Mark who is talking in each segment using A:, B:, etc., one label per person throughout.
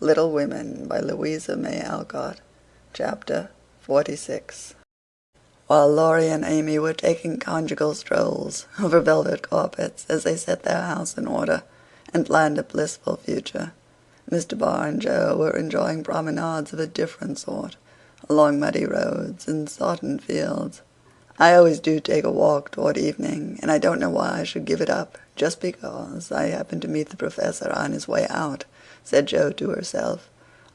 A: Little Women by Louise May Alcott. Chapter 46. While Laurie and Amy were taking conjugal strolls over velvet carpets as they set their house in order and planned a blissful future, Mr. Barr and Joe were enjoying promenades of a different sort, along muddy roads and sodden fields. "I always do take a walk toward evening, and I don't know why I should give it up, just because I happened to meet the Professor on his way out," said Jo to herself,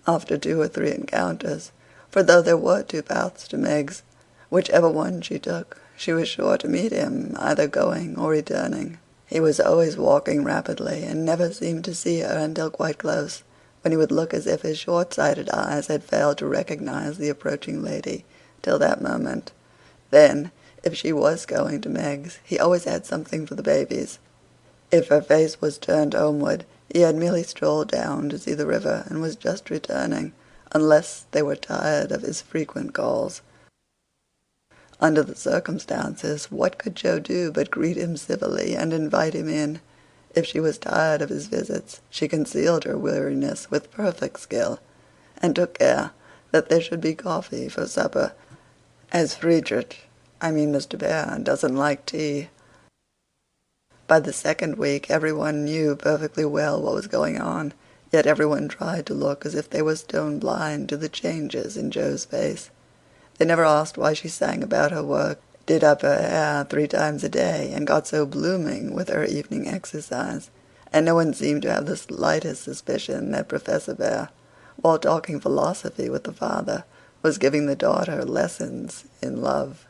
A: after 2 or 3 encounters, for though there were 2 paths to Meg's, whichever one she took, she was sure to meet him, either going or returning. He was always walking rapidly, and never seemed to see her until quite close, when he would look as if his short-sighted eyes had failed to recognize the approaching lady till that moment. Then, if she was going to Meg's, he always had something for the babies. If her face was turned homeward, he had merely strolled down to see the river and was just returning, unless they were tired of his frequent calls. Under the circumstances, what could Jo do but greet him civilly and invite him in? If she was tired of his visits, she concealed her weariness with perfect skill, and took care that there should be coffee for supper, as Mr. Bear doesn't like tea. By the second week everyone knew perfectly well what was going on, yet everyone tried to look as if they were stone blind to the changes in Jo's face. They never asked why she sang about her work, did up her hair 3 times a day, and got so blooming with her evening exercise, and no one seemed to have the slightest suspicion that Professor Bear, while talking philosophy with the father, was giving the daughter lessons in love.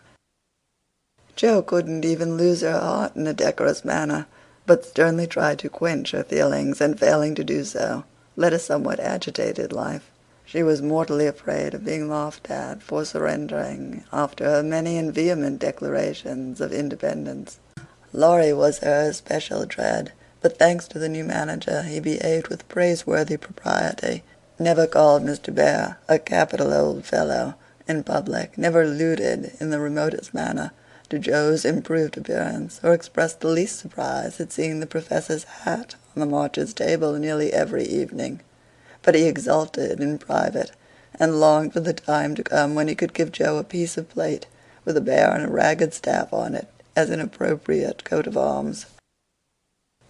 A: Jo couldn't even lose her heart in a decorous manner, but sternly tried to quench her feelings, and failing to do so, led a somewhat agitated life. She was mortally afraid of being laughed at for surrendering after her many and vehement declarations of independence. Laurie was her especial dread, but thanks to the new manager he behaved with praiseworthy propriety, never called Mr. Bear a capital old fellow in public, never alluded in the remotest manner to Jo's improved appearance, or expressed the least surprise at seeing the Professor's hat on the Marches' table nearly every evening. But he exulted in private, and longed for the time to come when he could give Jo a piece of plate with a bear and a ragged staff on it as an appropriate coat of arms.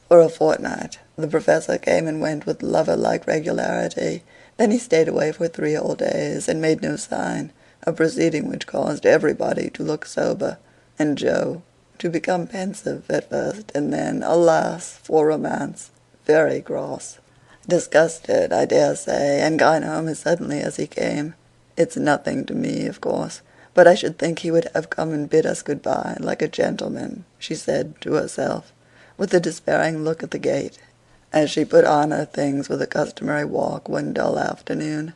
A: For a fortnight the Professor came and went with lover-like regularity. Then he stayed away for 3 whole days, and made no sign, a proceeding which caused everybody to look sober, and Jo to become pensive at first, and then, alas for romance, very cross. Disgusted, I dare say, and gone home as suddenly as he came. It's nothing to me, of course, but I should think he would have come and bid us good-bye like a gentleman, she said to herself, with a despairing look at the gate, as she put on her things for the customary walk one dull afternoon.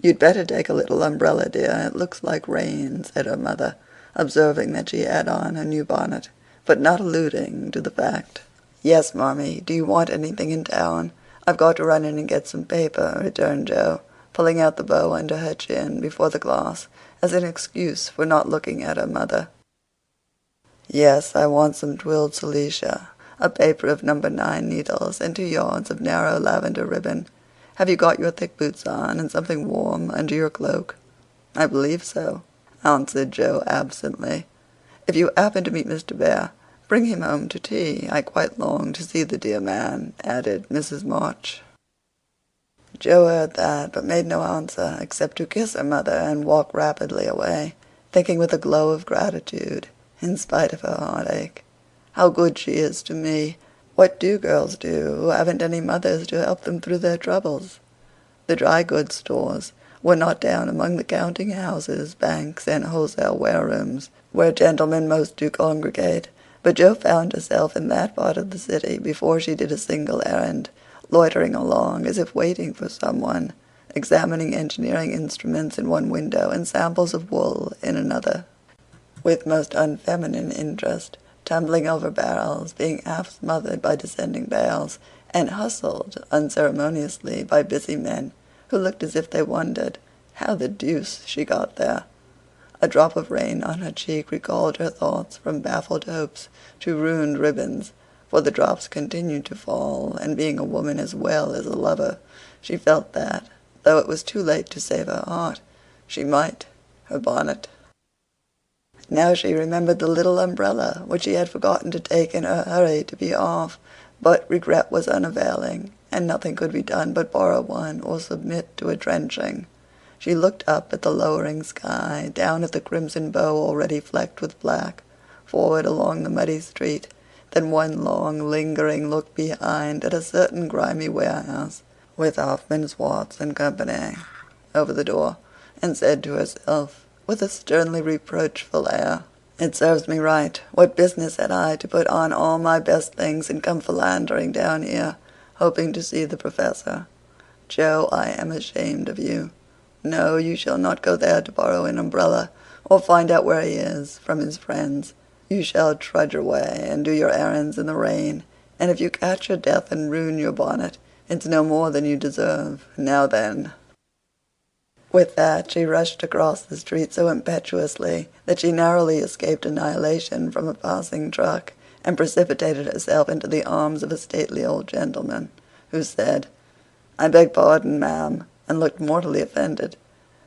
A: "You'd better take a little umbrella, dear. It looks like rain," said her mother, observing that she had on her new bonnet, but not alluding to the fact. "Yes, Marmee. Do you want anything in town?" "I've got to run in and get some paper," returned Jo, pulling out the bow under her chin before the glass as an excuse for not looking at her mother. "Yes, I want some twilled silesia, a paper of No. 9 needles, and 2 yards of narrow lavender ribbon. Have you got your thick boots on, and something warm under your cloak?" "I believe so," answered Jo absently. "If you happen to meet Mr. Bear, bring him home to tea. I quite long to see the dear man," added Mrs. March. Jo heard that, but made no answer, except to kiss her mother and walk rapidly away, thinking with a glow of gratitude, in spite of her heartache, "How good she is to me! What do girls do who haven't any mothers to help them through their troubles?" The dry goods stores were not down among the counting houses, banks, and wholesale warerooms, where gentlemen most do congregate, but Jo found herself in that part of the city before she did a single errand, loitering along as if waiting for someone, examining engineering instruments in one window and samples of wool in another, with most unfeminine interest, tumbling over barrels, being half smothered by descending bales, and hustled unceremoniously by busy men who looked as if they wondered how the deuce she got there. A drop of rain on her cheek recalled her thoughts from baffled hopes to ruined ribbons, for the drops continued to fall, and being a woman as well as a lover, she felt that, though it was too late to save her heart, she might her bonnet. Now she remembered the little umbrella, which she had forgotten to take in her hurry to be off, but regret was unavailing, and nothing could be done but borrow one or submit to a drenching. She looked up at the lowering sky, down at the crimson bow already flecked with black, forward along the muddy street, then one long lingering look behind at a certain grimy warehouse, with Hoffman, Swartz, and company over the door, and said to herself, with a sternly reproachful air, "It serves me right. What business had I to put on all my best things and come philandering down here, hoping to see the Professor? Joe, I am ashamed of you. No, you shall not go there to borrow an umbrella, or find out where he is, from his friends. You shall trudge away and do your errands in the rain, and if you catch your death and ruin your bonnet, it's no more than you deserve. Now then." With that she rushed across the street so impetuously that she narrowly escaped annihilation from a passing truck, and precipitated herself into the arms of a stately old gentleman, who said, "I beg pardon, ma'am," and looked mortally offended.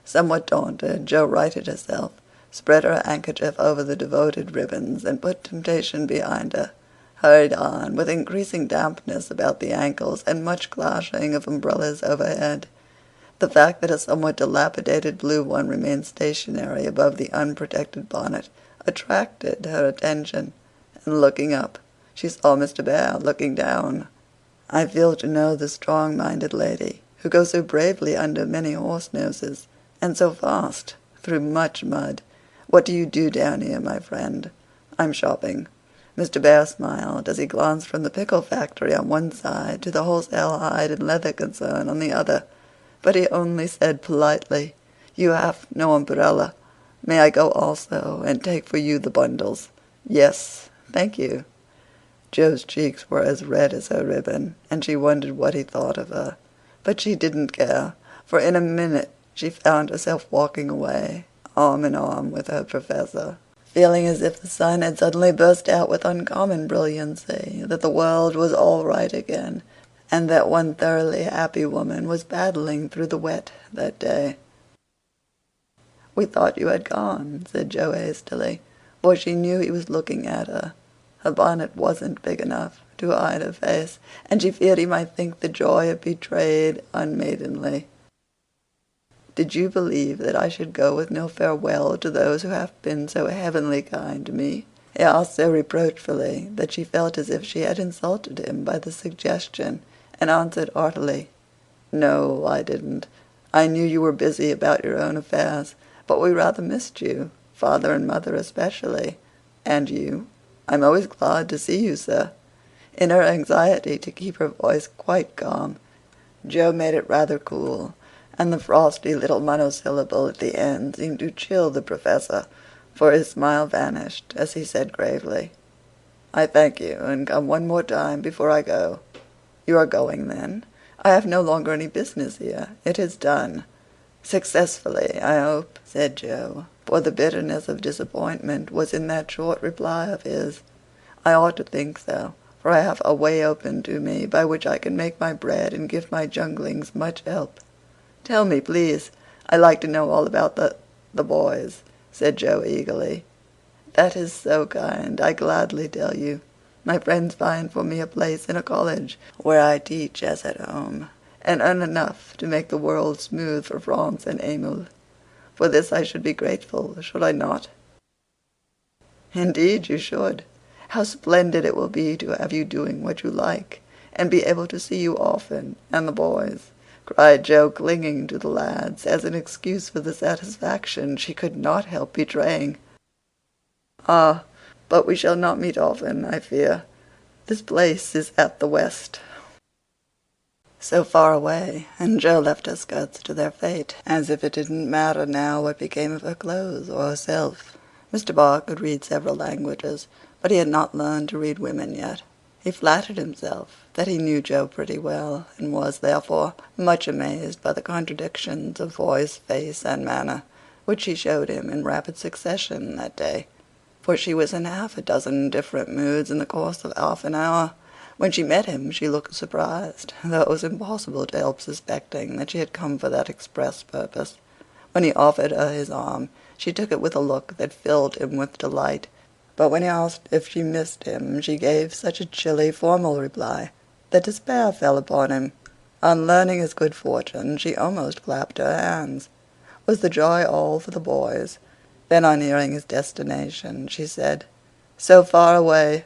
A: Somewhat daunted, Jo righted herself, spread her handkerchief over the devoted ribbons, and put temptation behind her, hurried on, with increasing dampness about the ankles and much clashing of umbrellas overhead. The fact that a somewhat dilapidated blue one remained stationary above the unprotected bonnet attracted her attention, and looking up, she saw Mr. Bear looking down. "I feel to know the strong-minded lady, who goes so bravely under many horse-noses, and so fast through much mud. What do you do down here, my friend?" "I'm shopping." Mr. Bear smiled as he glanced from the pickle factory on one side to the wholesale hide and leather concern on the other, but he only said politely, "You have no umbrella. May I go also, and take for you the bundles?" "Yes, thank you." Jo's cheeks were as red as her ribbon, and she wondered what he thought of her, but she didn't care, for in a minute she found herself walking away, arm in arm with her Professor, feeling as if the sun had suddenly burst out with uncommon brilliancy, that the world was all right again, and that one thoroughly happy woman was paddling through the wet that day. "We thought you had gone," said Jo hastily, for she knew he was looking at her. Her bonnet wasn't big enough to hide her face, and she feared he might think the joy it betrayed unmaidenly. "Did you believe that I should go with no farewell to those who have been so heavenly kind to me?" he asked so reproachfully that she felt as if she had insulted him by the suggestion, and answered heartily, "No, I didn't. I knew you were busy about your own affairs, but we rather missed you, father and mother especially. And you? I'm always glad to see you, sir." In her anxiety to keep her voice quite calm, Jo made it rather cool, and the frosty little monosyllable at the end seemed to chill the Professor, for his smile vanished as he said gravely, "I thank you, and come one more time before I go." "You are going, then? I have no longer any business here. It is done." "Successfully, I hope," said Jo, for the bitterness of disappointment was in that short reply of his. "I ought to think so, for I have a way open to me by which I can make my bread and give my junglings much help." "Tell me, please. I like to know all about the boys," said Jo eagerly. "That is so kind. I gladly tell you. My friends find for me a place in a college, where I teach as at home, and earn enough to make the world smooth for France and Emil. For this I should be grateful, should I not?" "Indeed you should. How splendid it will be to have you doing what you like, and be able to see you often, and the boys," cried Jo, clinging to the lads as an excuse for the satisfaction she could not help betraying. "Ah, but we shall not meet often, I fear. This place is at the West." So far away, and Jo left her skirts to their fate, as if it didn't matter now what became of her clothes or herself. Mr. Barr could read several languages, but he had not learned to read women yet. He flattered himself that he knew Jo pretty well, and was, therefore, much amazed by the contradictions of voice, face, and manner, which she showed him in rapid succession that day. for she was in half a dozen different moods in the course of half an hour. When she met him she looked surprised, though it was impossible to help suspecting that she had come for that express purpose. When he offered her his arm, she took it with a look that filled him with delight. But when he asked if she missed him, she gave such a chilly, formal reply that despair fell upon him. On learning his good fortune, she almost clapped her hands. Was the joy all for the boys? Then, on hearing his destination, she said, "So far away,"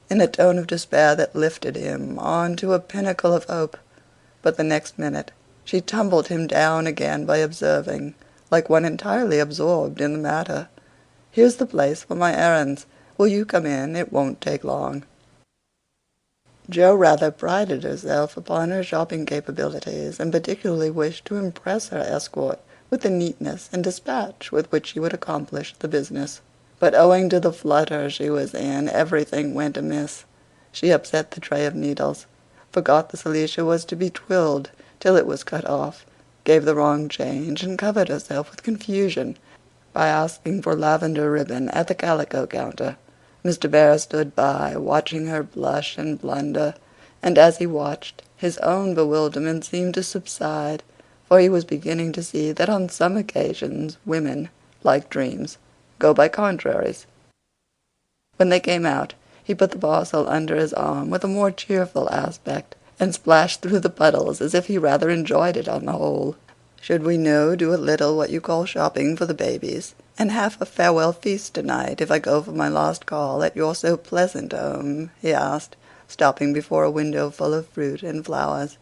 A: in a tone of despair that lifted him on to a pinnacle of hope. But the next minute she tumbled him down again by observing, like one entirely absorbed in the matter, "Here's the place for my errands. Will you come in? It won't take long." Jo rather prided herself upon her shopping capabilities, and particularly wished to impress her escort with the neatness and dispatch with which she would accomplish the business. But owing to the flutter she was in, everything went amiss. She upset the tray of needles, forgot the silesia was to be twilled till it was cut off, gave the wrong change, and covered herself with confusion by asking for lavender ribbon at the calico counter. Mr. Bear stood by, watching her blush and blunder, and as he watched, his own bewilderment seemed to subside, for he was beginning to see that on some occasions women, like dreams, go by contraries. When they came out, he put the parcel under his arm with a more cheerful aspect, and splashed through the puddles as if he rather enjoyed it on the whole. "Should we no do a little what you call shopping for the babies, and have a farewell feast tonight, if I go for my last call at your so pleasant home?" he asked, stopping before a window full of fruit and flowers.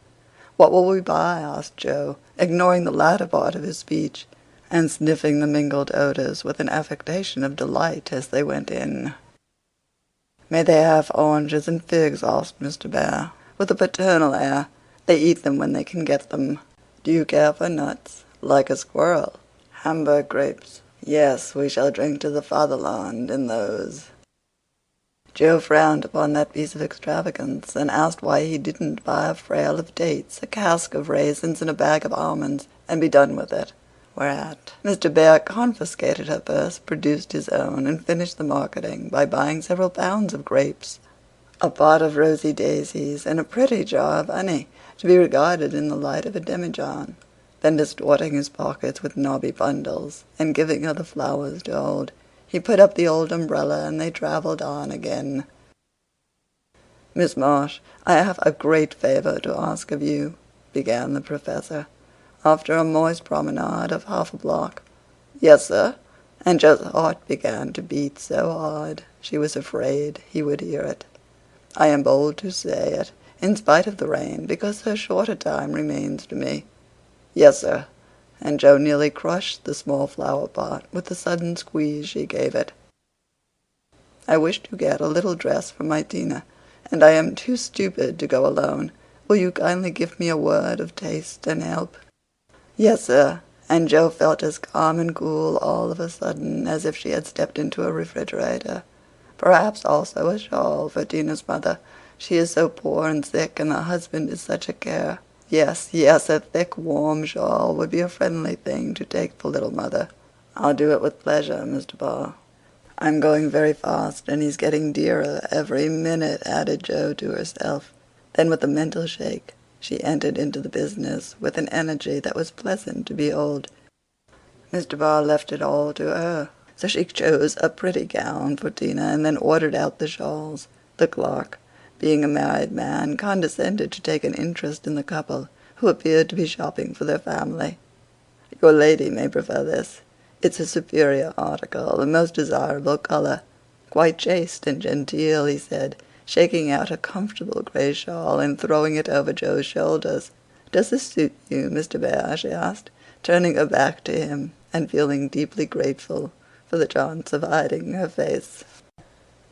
A: "What will we buy?" asked Jo, ignoring the latter part of his speech, and sniffing the mingled odors with an affectation of delight as they went in. "May they have oranges and figs?" asked Mr. Bear, with a paternal air. "They eat them when they can get them." "Do you care for nuts?" "Like a squirrel." "Hamburg grapes?" "Yes, we shall drink to the fatherland in those." Jo frowned upon that piece of extravagance, and asked why he didn't buy a frail of dates, a cask of raisins, and a bag of almonds, and be done with it. Whereat Mr. Bear confiscated her purse, produced his own, and finished the marketing by buying several pounds of grapes, a pot of rosy daisies, and a pretty jar of honey, to be regarded in the light of a demijohn. Then, distorting his pockets with knobby bundles, and giving her the flowers to hold, he put up the old umbrella, and they travelled on again. "Miss Marsh, I have a great favor to ask of you," began the Professor, after a moist promenade of half a block. "Yes, sir," and Jo's heart began to beat so hard she was afraid he would hear it. "I am bold to say it, in spite of the rain, because so short a time remains to me." "Yes, sir," and Jo nearly crushed the small flower pot with the sudden squeeze she gave it. "I wish to get a little dress for my Tina, and I am too stupid to go alone. Will you kindly give me a word of taste and help?" "Yes, sir," and Jo felt as calm and cool all of a sudden as if she had stepped into a refrigerator. "Perhaps also a shawl for Tina's mother. She is so poor and sick, and the husband is such a care. Yes, yes, a thick warm shawl would be a friendly thing to take for little mother." "I'll do it with pleasure, Mr. Barr." "I'm going very fast, and he's getting dearer every minute," added Jo to herself. Then, with a mental shake, she entered into the business with an energy that was pleasant to behold. Mr. Barr left it all to her, so she chose a pretty gown for Tina, and then ordered out the shawls. The clerk, being a married man, condescended to take an interest in the couple, who appeared to be shopping for their family. "Your lady may prefer this. It's a superior article, a most desirable colour. Quite chaste and genteel," he said, shaking out a comfortable grey shawl and throwing it over Jo's shoulders. "Does this suit you, Mr. Bear?" she asked, turning her back to him, and feeling deeply grateful for the chance of hiding her face.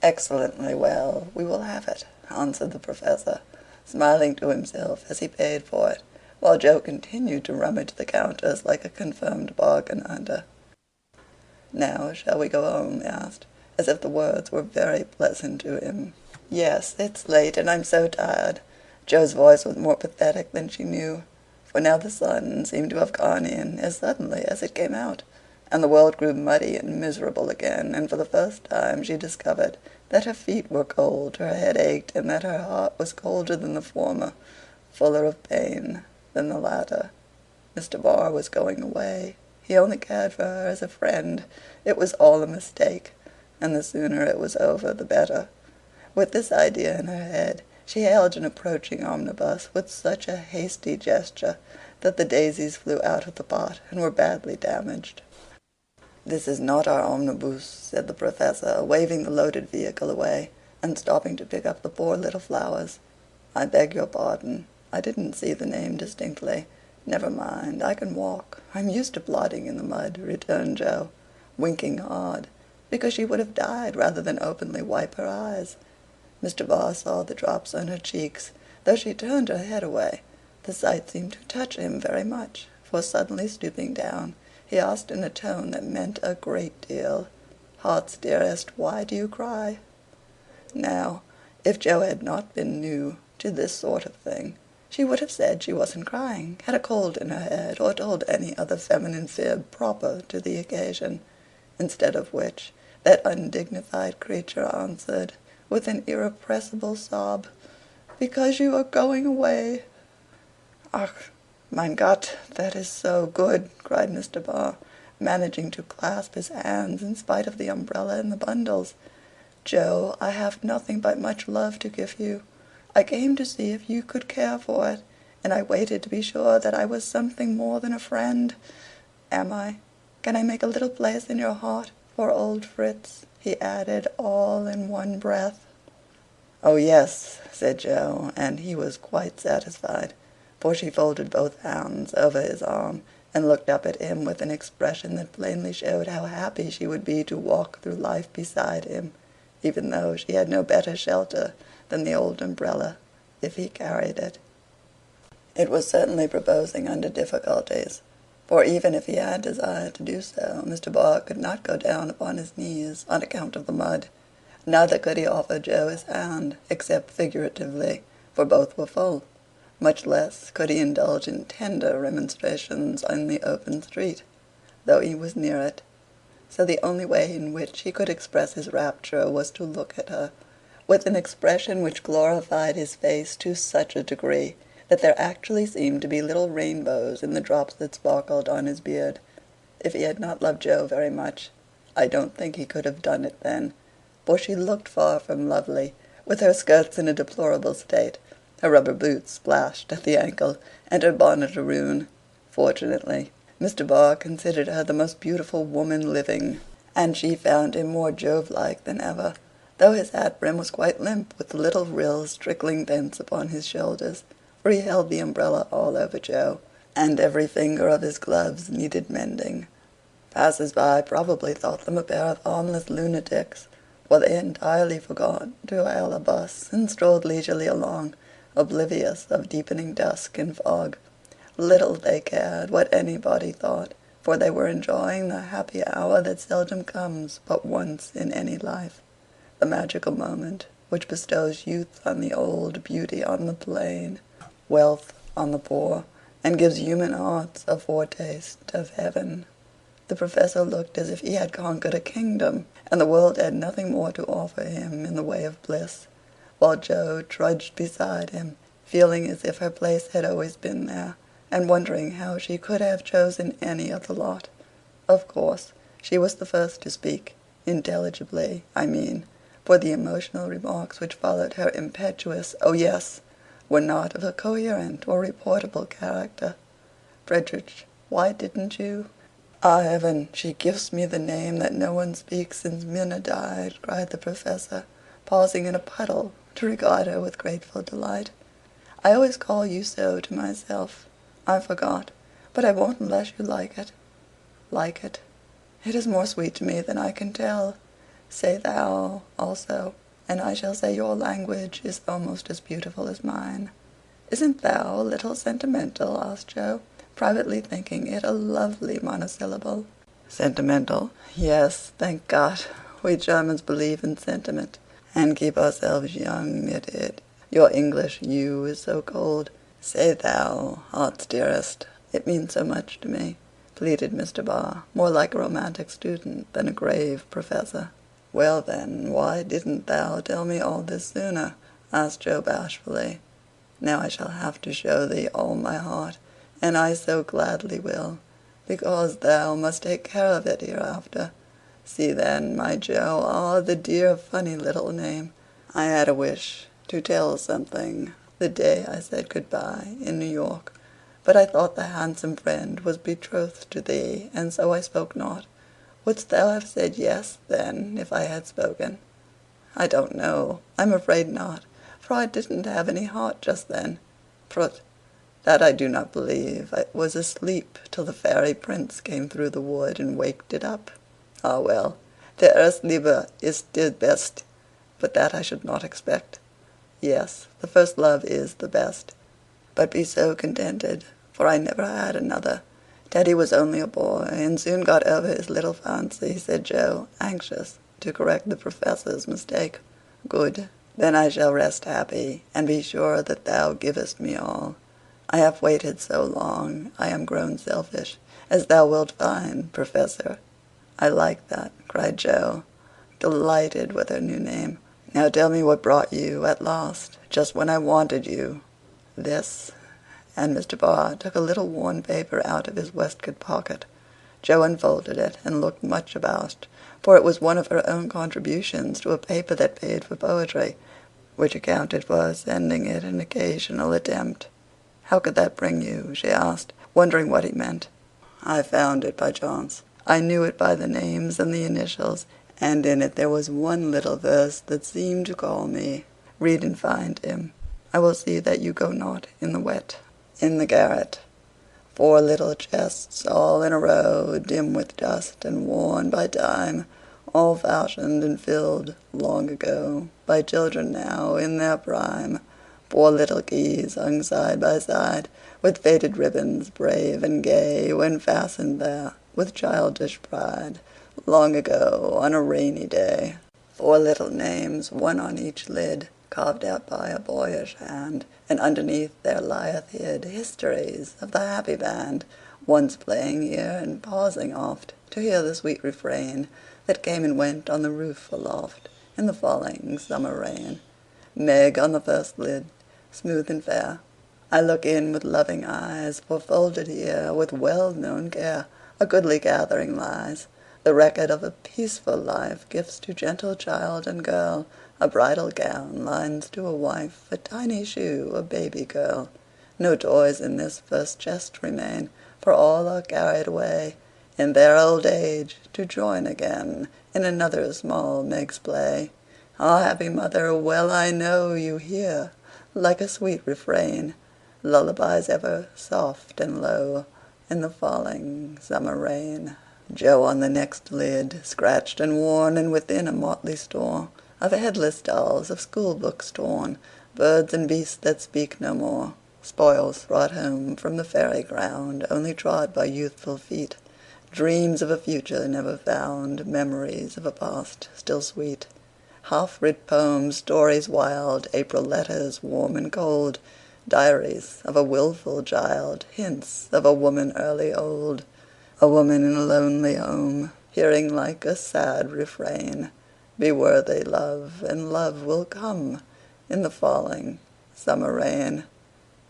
A: "Excellently well. We will have it," answered the Professor, smiling to himself as he paid for it, while Jo continued to rummage the counters like a confirmed bargain hunter. "Now shall we go home?" he asked, as if the words were very pleasant to him. "Yes, it's late, and I'm so tired." Jo's voice was more pathetic than she knew, for now the sun seemed to have gone in as suddenly as it came out, and the world grew muddy and miserable again, and for the first time she discovered that her feet were cold, her head ached, and that her heart was colder than the former, fuller of pain than the latter. Mr. Barr was going away. He only cared for her as a friend. It was all a mistake, and the sooner it was over the better. With this idea in her head, she hailed an approaching omnibus with such a hasty gesture that the daisies flew out of the pot and were badly damaged. "This is not our omnibus," said the Professor, waving the loaded vehicle away, and stopping to pick up the poor little flowers. "I beg your pardon. I didn't see the name distinctly. Never mind, I can walk. I'm used to plodding in the mud," returned Joe, winking hard, because she would have died rather than openly wipe her eyes. Mr. Barr saw the drops on her cheeks, though she turned her head away. The sight seemed to touch him very much, for suddenly stooping down, he asked in a tone that meant a great deal, "Heart's dearest, why do you cry?" Now, if Joe had not been new to this sort of thing, she would have said she wasn't crying, had a cold in her head, or told any other feminine fib proper to the occasion, instead of which that undignified creature answered, with an irrepressible sob, "Because you are going away." "Ach, mein Gott, that is so good," cried Mr. Barr, managing to clasp his hands in spite of the umbrella and the bundles. "Joe, I have nothing but much love to give you. I came to see if you could care for it, and I waited to be sure that I was something more than a friend. Am I? Can I make a little place in your heart for old Fritz?" he added, all in one breath. "Oh, yes," said Joe, and he was quite satisfied, for she folded both hands over his arm and looked up at him with an expression that plainly showed how happy she would be to walk through life beside him, even though she had no better shelter than the old umbrella, if he carried it. It was certainly proposing under difficulties, for even if he had desired to do so, Mr. Barr could not go down upon his knees on account of the mud. Neither could he offer Joe his hand, except figuratively, for both were full. Much less could he indulge in tender remonstrations in the open street, though he was near it. So the only way in which he could express his rapture was to look at her, with an expression which glorified his face to such a degree that there actually seemed to be little rainbows in the drops that sparkled on his beard. If he had not loved Joe very much, I don't think he could have done it then, for she looked far from lovely, with her skirts in a deplorable state, her rubber boots splashed at the ankle, and her bonnet a ruin. Fortunately, Mr. Barr considered her the most beautiful woman living, and she found him more Jove-like than ever, though his hat brim was quite limp, with the little rills trickling thence upon his shoulders, for he held the umbrella all over Joe, and every finger of his gloves needed mending. Passers-by probably thought them a pair of harmless lunatics, for they entirely forgot to hail a bus, and strolled leisurely along, oblivious of deepening dusk and fog. Little they cared what anybody thought, for they were enjoying the happy hour that seldom comes but once in any life, the magical moment which bestows youth on the old, beauty on the plain, wealth on the poor, and gives human hearts a foretaste of heaven. The Professor looked as if he had conquered a kingdom, and the world had nothing more to offer him in the way of bliss, while Joe trudged beside him, feeling as if her place had always been there, and wondering how she could have chosen any of the lot. Of course, she was the first to speak, intelligibly, I mean, for the emotional remarks which followed her impetuous "oh yes" were not of a coherent or reportable character. "Frederick, why didn't you?" "Ah, heaven, she gives me the name that no one speaks since Minna died," cried the Professor, pausing in a puddle to regard her with grateful delight. "I always call you so to myself. I forgot, but I won't unless you like it." "Like it? It is more sweet to me than I can tell. Say thou also, and I shall say your language is almost as beautiful as mine." "Isn't thou a little sentimental?" asked Joe, privately thinking it a lovely monosyllable. "Sentimental? Yes, thank God. We Germans believe in sentiment, and keep ourselves young knit it. Your English you is so cold. Say thou, heart's dearest. It means so much to me. pleaded Mr. Barr, more like a romantic student than a grave professor. "Well, then, why didn't thou tell me all this sooner?" asked Joe bashfully. "Now I shall have to show thee all my heart, and I so gladly will, because thou must take care of it hereafter. See then, my Joe, the dear funny little name. I had a wish to tell something the day I said good-bye in New York, but I thought the handsome friend was betrothed to thee, and so I spoke not. Wouldst thou have said yes, then, if I had spoken?" "I don't know. I'm afraid not, for I didn't have any heart just then." "Prut! That I do not believe. I was asleep till the fairy prince came through the wood and waked it up." "Ah, well, der erste Liebe ist die best, but that I should not expect. Yes, the first love is the best. But be so contented, for I never had another. Teddy was only a boy, and soon got over his little fancy," said Joe, anxious to correct the professor's mistake. "Good. Then I shall rest happy, and be sure that thou givest me all. I have waited so long, I am grown selfish, as thou wilt find, Professor." "I like that," cried Joe, delighted with her new name. "Now tell me what brought you at last, just when I wanted you." "This," and Mr. Barr took a little worn paper out of his waistcoat pocket. Joe unfolded it and looked much abashed, for it was one of her own contributions to a paper that paid for poetry, which accounted for sending it an occasional attempt. "How could that bring you?" she asked, wondering what he meant. "I found it by chance. I knew it by the names and the initials, and in it there was one little verse that seemed to call me. Read and find him. I will see that you go not in the wet." In the garret, 4 little chests all in a row, dim with dust and worn by time, all fashioned and filled long ago by children now in their prime. 4 little keys hung side by side, with faded ribbons brave and gay, when fastened there with childish pride, long ago on a rainy day. 4 little names, one on each lid, carved out by a boyish hand, and underneath there lieth hid histories of the happy band, once playing here and pausing oft to hear the sweet refrain that came and went on the roof aloft in the falling summer rain. Meg on the first lid, smooth and fair, I look in with loving eyes, for folded here with well-known care a goodly gathering lies, the record of a peaceful life, gifts to gentle child and girl, a bridal gown, lines to a wife, a tiny shoe, a baby girl. No toys in this first chest remain, for all are carried away in their old age, to join again in another small Meg's play. Ah, happy mother, well I know you hear, like a sweet refrain, lullabies ever soft and low in the falling summer rain. Joe on the next lid, scratched and worn, and within a motley store of headless dolls, of school-books torn, birds and beasts that speak no more, spoils brought home from the fairy ground, only trod by youthful feet, dreams of a future never found, memories of a past still sweet, half-writ poems, stories wild, April letters warm and cold, diaries of a wilful child, hints of a woman early old, a woman in a lonely home, hearing like a sad refrain, "Be worthy, love, and love will come in the falling summer rain."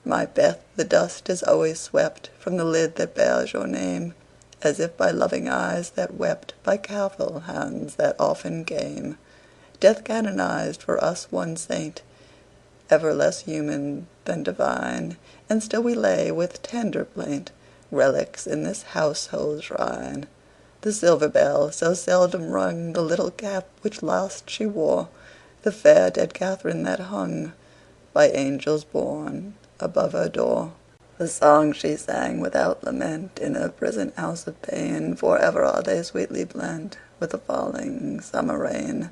A: My Beth, the dust is always swept from the lid that bears your name, as if by loving eyes that wept, by careful hands that often came. Death canonized for us one saint, ever less human than divine, and still we lay with tender plaint relics in this household shrine. The silver bell so seldom rung, the little cap which last she wore, the fair dead Catherine that hung by angels born above her door. The songs she sang without lament in her prison house of pain, forever are they sweetly blent with the falling summer rain.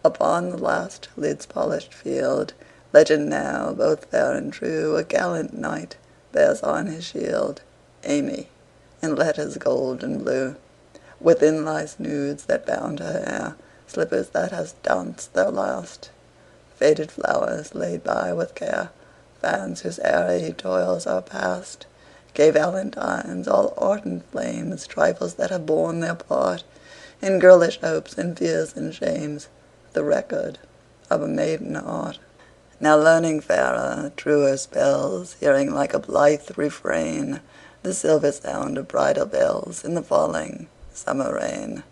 A: Upon the last lid's polished field, legend now both fair and true, a gallant knight bears on his shield Amy in letters gold and blue. Within lies nudes that bound her hair, slippers that has danced their last, faded flowers laid by with care, fans whose airy toils are past, Gay valentines, all ardent flames, trifles that have borne their part in girlish hopes and fears and shames, the record of a maiden heart. Now learning fairer, truer spells, hearing like a blithe refrain the silver sound of bridal bells in the falling summer rain.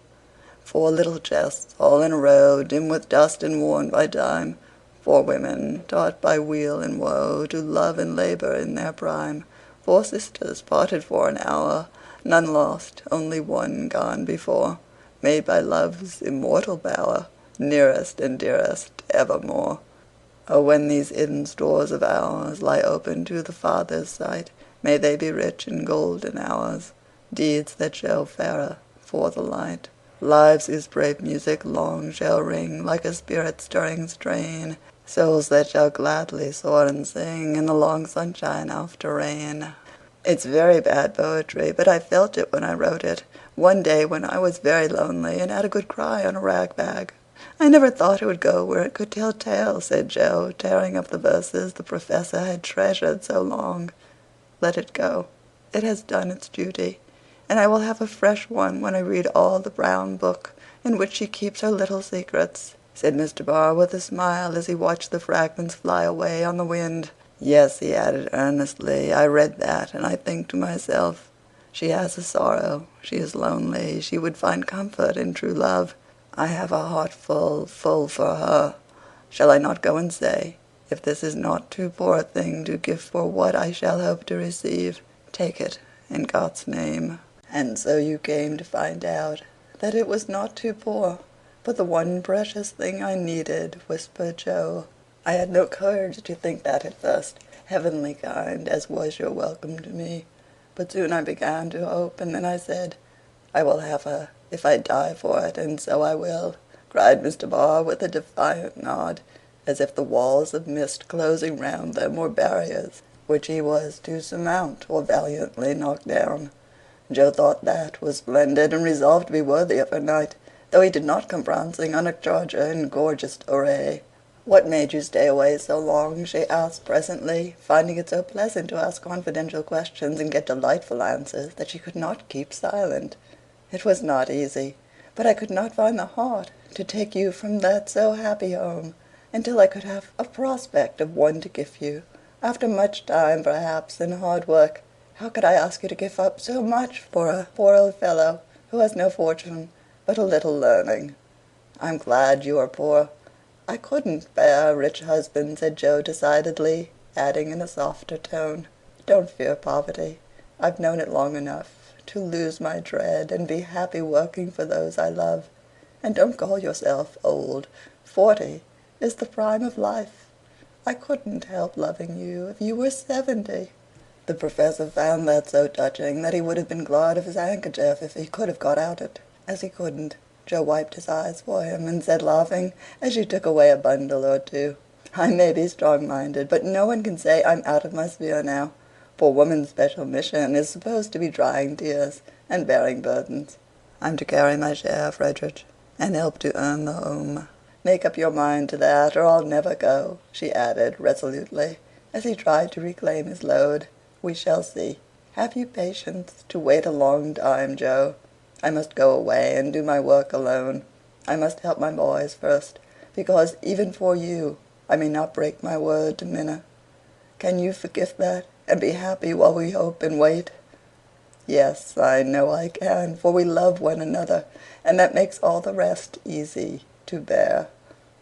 A: 4 little chests, all in a row, dim with dust and worn by time. 4 women, taught by weal and woe to love and labor in their prime. 4 sisters, parted for an hour, none lost, only one gone before, made by love's immortal power, nearest and dearest evermore. Oh, when these hidden stores of ours lie open to the Father's sight, may they be rich in golden hours, deeds that show fairer for the light. Lives whose brave music long shall ring like a spirit-stirring strain, souls that shall gladly soar and sing in the long sunshine after rain. It's very bad poetry, but I felt it when I wrote it, one day when I was very lonely and had a good cry on a rag bag. I never thought it would go where it could tell tales, said Joe, tearing up the verses the Professor had treasured so long. Let it go. It has done its duty, and I will have a fresh one when I read all the brown book in which she keeps her little secrets, said Mr. Barr with a smile as he watched the fragments fly away on the wind. Yes, he added earnestly, I read that, and I think to myself, she has a sorrow, she is lonely, she would find comfort in true love. I have a heart full, full for her. Shall I not go and say, if this is not too poor a thing to give for what I shall hope to receive, take it in God's name? And so you came to find out that it was not too poor, but the one precious thing I needed, whispered Joe. I had no courage to think that at first, heavenly kind as was your welcome to me. But soon I began to hope, and then I said, I will have her, if I die for it, and so I will, cried Mr. Barr with a defiant nod, as if the walls of mist closing round them were barriers which he was to surmount or valiantly knock down. Joe thought that was splendid, and resolved to be worthy of her knight, though he did not come prancing on a charger in gorgeous array. What made you stay away so long? She asked presently, finding it so pleasant to ask confidential questions and get delightful answers that she could not keep silent. It was not easy, but I could not find the heart to take you from that so happy home until I could have a prospect of one to give you, after much time perhaps and hard work. How could I ask you to give up so much for a poor old fellow who has no fortune but a little learning? I'm glad you are poor. I couldn't bear a rich husband, said Joe decidedly, adding in a softer tone, don't fear poverty. I've known it long enough to lose my dread and be happy working for those I love. And don't call yourself old. 40 is the prime of life. I couldn't help loving you if you were 70. The Professor found that so touching that he would have been glad of his handkerchief if he could have got out it. As he couldn't, Joe wiped his eyes for him and said, laughing, as she took away a bundle or two, I may be strong-minded, but no one can say I'm out of my sphere now. For woman's special mission is supposed to be drying tears and bearing burdens. I'm to carry my share, Frederick, and help to earn the home. Make up your mind to that, or I'll never go, she added resolutely, as he tried to reclaim his load. We shall see. Have you patience to wait a long time, Joe? I must go away and do my work alone. I must help my boys first, because even for you I may not break my word to Minna. Can you forgive that, and be happy while we hope and wait? Yes, I know I can, for we love one another, and that makes all the rest easy to bear.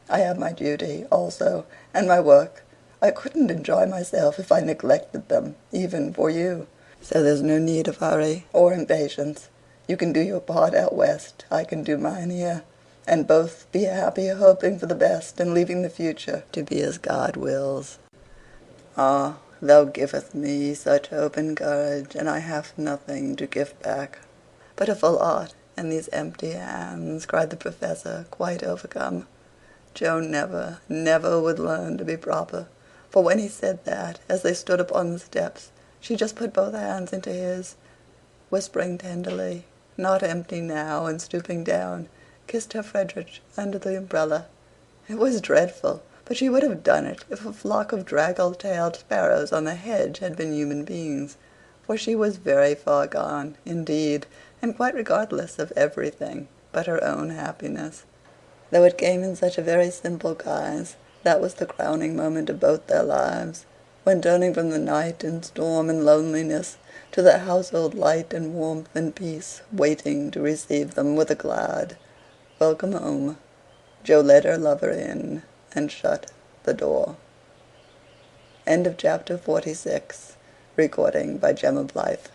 A: I have my duty also, and my work. I couldn't enjoy myself if I neglected them, even for you. So there's no need of hurry or impatience. You can do your part out west, I can do mine here, and both be happy hoping for the best and leaving the future to be as God wills. Ah, thou givest me such hope and courage, and I have nothing to give back but a full heart and these empty hands, cried the Professor, quite overcome. Joe never, never would learn to be proper, for when he said that, as they stood upon the steps, she just put both hands into his, whispering tenderly, not empty now, and stooping down, kissed her Frederick under the umbrella. It was dreadful, but she would have done it if a flock of draggle-tailed sparrows on the hedge had been human beings, for she was very far gone, indeed, and quite regardless of everything but her own happiness. Though it came in such a very simple guise, that was the crowning moment of both their lives, when turning from the night and storm and loneliness to the household light and warmth and peace waiting to receive them with a glad welcome home, Jo led her lover in and shut the door. End of chapter 46. Recording by Gemma Blythe.